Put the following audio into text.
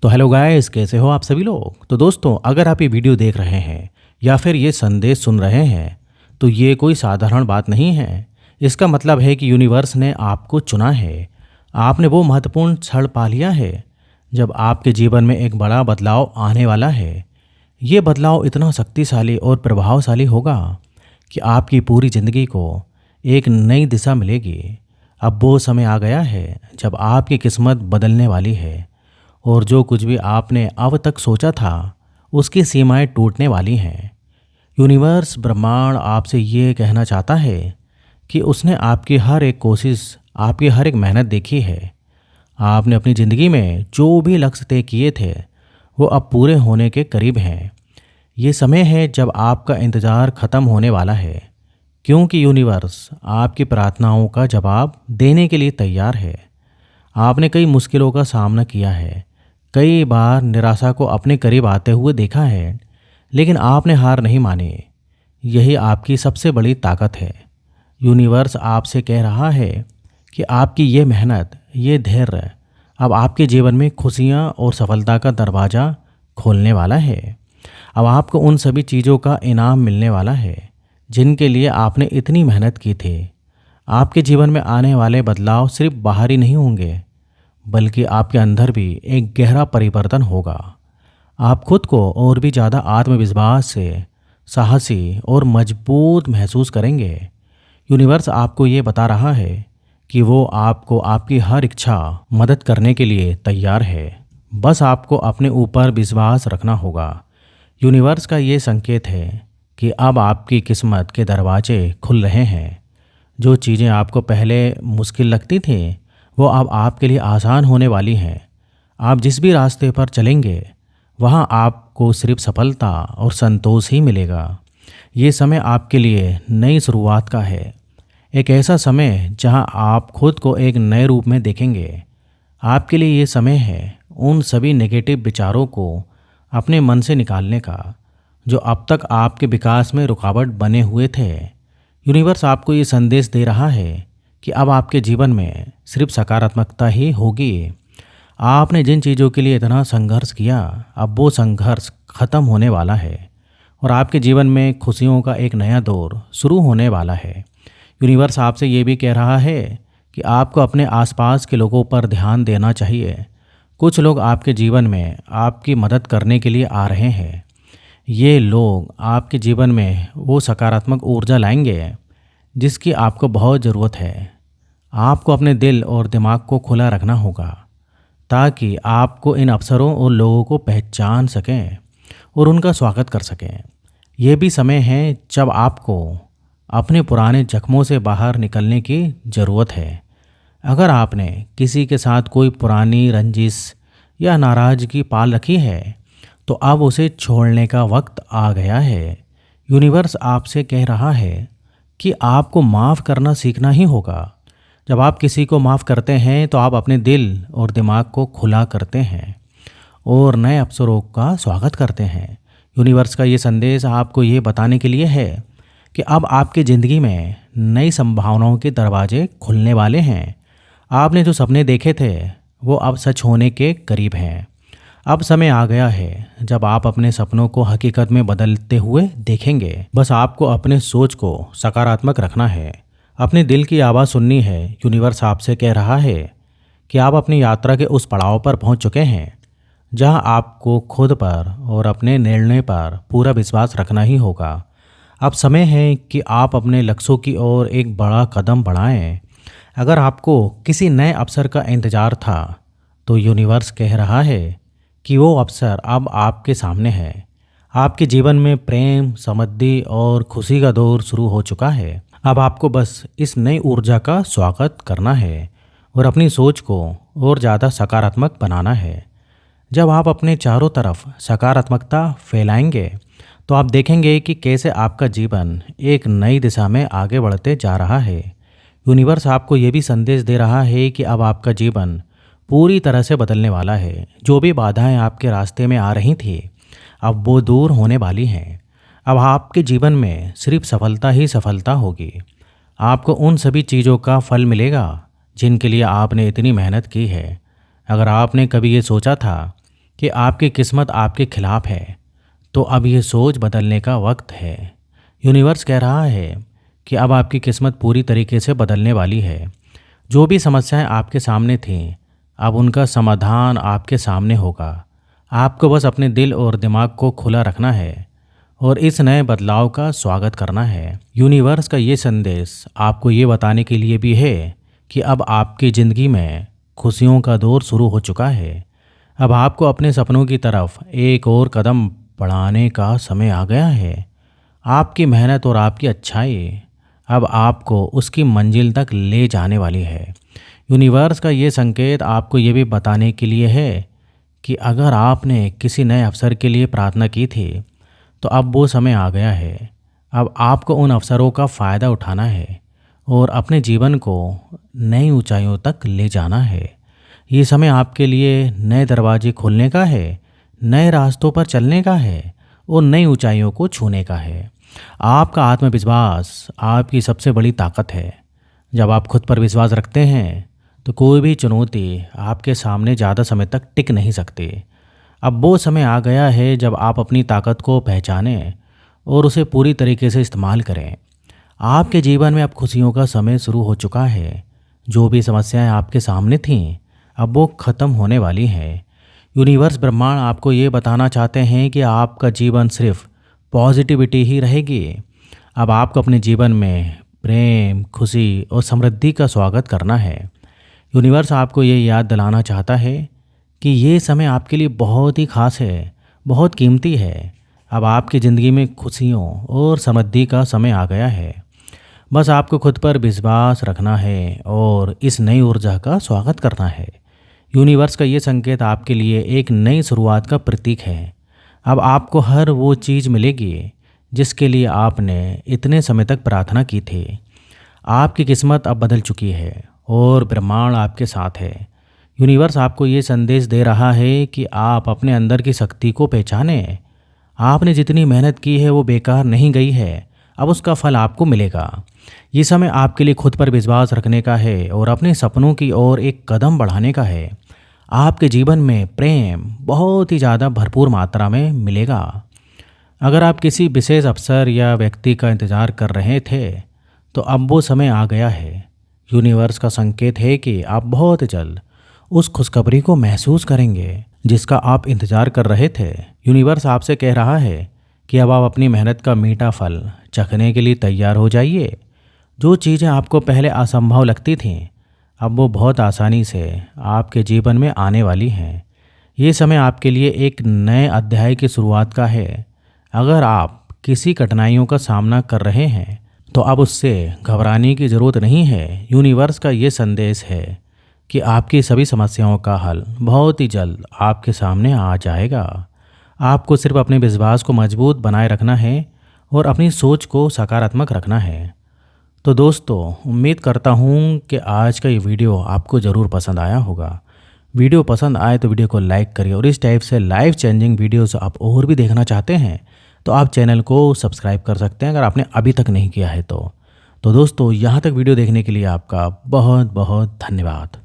तो hello guys, कैसे हो आप सभी लोग। तो दोस्तों, अगर आप ये वीडियो देख रहे हैं या फिर ये संदेश सुन रहे हैं तो ये कोई साधारण बात नहीं है। इसका मतलब है कि यूनिवर्स ने आपको चुना है। आपने वो महत्वपूर्ण क्षण पा लिया है जब आपके जीवन में एक बड़ा बदलाव आने वाला है। ये बदलाव इतना शक्तिशाली और प्रभावशाली होगा कि आपकी पूरी ज़िंदगी को एक नई दिशा मिलेगी। अब वो समय आ गया है जब आपकी किस्मत बदलने वाली है और जो कुछ भी आपने अब तक सोचा था उसकी सीमाएं टूटने वाली हैं। यूनिवर्स ब्रह्मांड आपसे ये कहना चाहता है कि उसने आपकी हर एक कोशिश, आपकी हर एक मेहनत देखी है। आपने अपनी ज़िंदगी में जो भी लक्ष्य तय किए थे वो अब पूरे होने के करीब हैं। ये समय है जब आपका इंतज़ार ख़त्म होने वाला है, क्योंकि यूनिवर्स आपकी प्रार्थनाओं का जवाब देने के लिए तैयार है। आपने कई मुश्किलों का सामना किया है, कई बार निराशा को अपने करीब आते हुए देखा है, लेकिन आपने हार नहीं मानी। यही आपकी सबसे बड़ी ताकत है। यूनिवर्स आपसे कह रहा है कि आपकी ये मेहनत, ये धैर्य अब आपके जीवन में खुशियाँ और सफलता का दरवाज़ा खोलने वाला है। अब आपको उन सभी चीज़ों का इनाम मिलने वाला है जिनके लिए आपने इतनी मेहनत की थी। आपके जीवन में आने वाले बदलाव सिर्फ बाहरी नहीं होंगे, बल्कि आपके अंदर भी एक गहरा परिवर्तन होगा। आप खुद को और भी ज़्यादा आत्मविश्वास से, साहसी और मजबूत महसूस करेंगे। यूनिवर्स आपको ये बता रहा है कि वो आपको आपकी हर इच्छा मदद करने के लिए तैयार है। बस आपको अपने ऊपर विश्वास रखना होगा। यूनिवर्स का ये संकेत है कि अब आपकी किस्मत के दरवाजे खुल रहे हैं। जो चीज़ें आपको पहले मुश्किल लगती थीं वो अब आपके लिए आसान होने वाली हैं। आप जिस भी रास्ते पर चलेंगे वहाँ आपको सिर्फ सफलता और संतोष ही मिलेगा। ये समय आपके लिए नई शुरुआत का है, एक ऐसा समय जहाँ आप खुद को एक नए रूप में देखेंगे। आपके लिए ये समय है उन सभी नेगेटिव विचारों को अपने मन से निकालने का जो अब तक आपके विकास में रुकावट बने हुए थे। यूनिवर्स आपको ये संदेश दे रहा है कि अब आपके जीवन में सिर्फ सकारात्मकता ही होगी। आपने जिन चीज़ों के लिए इतना संघर्ष किया, अब वो संघर्ष खत्म होने वाला है और आपके जीवन में खुशियों का एक नया दौर शुरू होने वाला है। यूनिवर्स आपसे ये भी कह रहा है कि आपको अपने आसपास के लोगों पर ध्यान देना चाहिए। कुछ लोग आपके जीवन में आपकी मदद करने के लिए आ रहे हैं। ये लोग आपके जीवन में वो सकारात्मक ऊर्जा लाएंगे जिसकी आपको बहुत ज़रूरत है। आपको अपने दिल और दिमाग को खुला रखना होगा ताकि आपको इन अवसरों और लोगों को पहचान सकें और उनका स्वागत कर सकें। ये भी समय है जब आपको अपने पुराने जख्मों से बाहर निकलने की ज़रूरत है। अगर आपने किसी के साथ कोई पुरानी रंजिश या नाराज़गी पाल रखी है तो अब उसे छोड़ने का वक्त आ गया है। यूनिवर्स आपसे कह रहा है कि आपको माफ़ करना सीखना ही होगा। जब आप किसी को माफ़ करते हैं तो आप अपने दिल और दिमाग को खुला करते हैं और नए अवसरों का स्वागत करते हैं। यूनिवर्स का ये संदेश आपको ये बताने के लिए है कि अब आपकी ज़िंदगी में नई संभावनाओं के दरवाजे खुलने वाले हैं। आपने जो सपने देखे थे वो अब सच होने के करीब हैं। अब समय आ गया है जब आप अपने सपनों को हकीकत में बदलते हुए देखेंगे। बस आपको अपने सोच को सकारात्मक रखना है, अपने दिल की आवाज़ सुननी है। यूनिवर्स आपसे कह रहा है कि आप अपनी यात्रा के उस पड़ाव पर पहुंच चुके हैं जहां आपको खुद पर और अपने निर्णय पर पूरा विश्वास रखना ही होगा। अब समय है कि आप अपने लक्ष्यों की ओर एक बड़ा कदम बढ़ाएं। अगर आपको किसी नए अवसर का इंतज़ार था तो यूनिवर्स कह रहा है कि वो अवसर अब आपके सामने है। आपके जीवन में प्रेम, समृद्धि और खुशी का दौर शुरू हो चुका है। अब आपको बस इस नई ऊर्जा का स्वागत करना है और अपनी सोच को और ज़्यादा सकारात्मक बनाना है। जब आप अपने चारों तरफ सकारात्मकता फैलाएंगे तो आप देखेंगे कि कैसे आपका जीवन एक नई दिशा में आगे बढ़ते जा रहा है। यूनिवर्स आपको ये भी संदेश दे रहा है कि अब आपका जीवन पूरी तरह से बदलने वाला है। जो भी बाधाएं आपके रास्ते में आ रही थी अब वो दूर होने वाली हैं। अब आपके जीवन में सिर्फ सफलता ही सफलता होगी। आपको उन सभी चीज़ों का फल मिलेगा जिनके लिए आपने इतनी मेहनत की है। अगर आपने कभी ये सोचा था कि आपकी किस्मत आपके खिलाफ है, तो अब ये सोच बदलने का वक्त है। यूनिवर्स कह रहा है कि अब आपकी किस्मत पूरी तरीके से बदलने वाली है। जो भी समस्याएं आपके सामने थीं, अब उनका समाधान आपके सामने होगा। आपको बस अपने दिल और दिमाग को खुला रखना है और इस नए बदलाव का स्वागत करना है। यूनिवर्स का ये संदेश आपको ये बताने के लिए भी है कि अब आपकी ज़िंदगी में खुशियों का दौर शुरू हो चुका है। अब आपको अपने सपनों की तरफ एक और कदम बढ़ाने का समय आ गया है। आपकी मेहनत और आपकी अच्छाई अब आपको उसकी मंजिल तक ले जाने वाली है। यूनिवर्स का ये संकेत आपको ये भी बताने के लिए है कि अगर आपने किसी नए अवसर के लिए प्रार्थना की थी, तो अब वो समय आ गया है। अब आपको उन अवसरों का फ़ायदा उठाना है और अपने जीवन को नई ऊंचाइयों तक ले जाना है। ये समय आपके लिए नए दरवाजे खोलने का है, नए रास्तों पर चलने का है और नई ऊंचाइयों को छूने का है। आपका आत्मविश्वास आपकी सबसे बड़ी ताकत है। जब आप खुद पर विश्वास रखते हैं, तो कोई भी चुनौती आपके सामने ज़्यादा समय तक टिक नहीं सकती। अब वो समय आ गया है जब आप अपनी ताकत को पहचानें और उसे पूरी तरीके से इस्तेमाल करें। आपके जीवन में अब खुशियों का समय शुरू हो चुका है। जो भी समस्याएं आपके सामने थीं, अब वो ख़त्म होने वाली हैं। यूनिवर्स ब्रह्मांड आपको ये बताना चाहते हैं कि आपका जीवन सिर्फ पॉजिटिविटी ही रहेगी। अब आपको अपने जीवन में प्रेम, खुशी और समृद्धि का स्वागत करना है। यूनिवर्स आपको ये याद दिलाना चाहता है कि ये समय आपके लिए बहुत ही खास है, बहुत कीमती है। अब आपकी ज़िंदगी में खुशियों और समृद्धि का समय आ गया है। बस आपको खुद पर विश्वास रखना है और इस नई ऊर्जा का स्वागत करना है। यूनिवर्स का ये संकेत आपके लिए एक नई शुरुआत का प्रतीक है। अब आपको हर वो चीज़ मिलेगी जिसके लिए आपने इतने समय तक प्रार्थना की थी। आपकी किस्मत अब बदल चुकी है और ब्रह्मांड आपके साथ है। यूनिवर्स आपको ये संदेश दे रहा है कि आप अपने अंदर की शक्ति को पहचानें। आपने जितनी मेहनत की है वो बेकार नहीं गई है, अब उसका फल आपको मिलेगा। ये समय आपके लिए खुद पर विश्वास रखने का है और अपने सपनों की ओर एक कदम बढ़ाने का है। आपके जीवन में प्रेम बहुत ही ज़्यादा भरपूर मात्रा में मिलेगा। अगर आप किसी विशेष अवसर या व्यक्ति का इंतज़ार कर रहे थे, तो अब वो समय आ गया है। यूनिवर्स का संकेत है कि आप बहुत जल्द उस खुशखबरी को महसूस करेंगे जिसका आप इंतज़ार कर रहे थे। यूनिवर्स आपसे कह रहा है कि अब आप अपनी मेहनत का मीठा फल चखने के लिए तैयार हो जाइए। जो चीज़ें आपको पहले असंभव लगती थीं, अब वो बहुत आसानी से आपके जीवन में आने वाली हैं। ये समय आपके लिए एक नए अध्याय की शुरुआत का है। अगर आप किसी कठिनाइयों का सामना कर रहे हैं, तो अब उससे घबराने की ज़रूरत नहीं है। यूनिवर्स का ये संदेश है कि आपकी सभी समस्याओं का हल बहुत ही जल्द आपके सामने आ जाएगा। आपको सिर्फ अपने विश्वास को मजबूत बनाए रखना है और अपनी सोच को सकारात्मक रखना है। तो दोस्तों, उम्मीद करता हूँ कि आज का ये वीडियो आपको ज़रूर पसंद आया होगा। वीडियो पसंद आए तो वीडियो को लाइक करिए और इस टाइप से लाइफ चेंजिंग वीडियोस आप और भी देखना चाहते हैं, तो आप चैनल को सब्सक्राइब कर सकते हैं अगर आपने अभी तक नहीं किया है तो दोस्तों, यहाँ तक वीडियो देखने के लिए आपका बहुत बहुत धन्यवाद।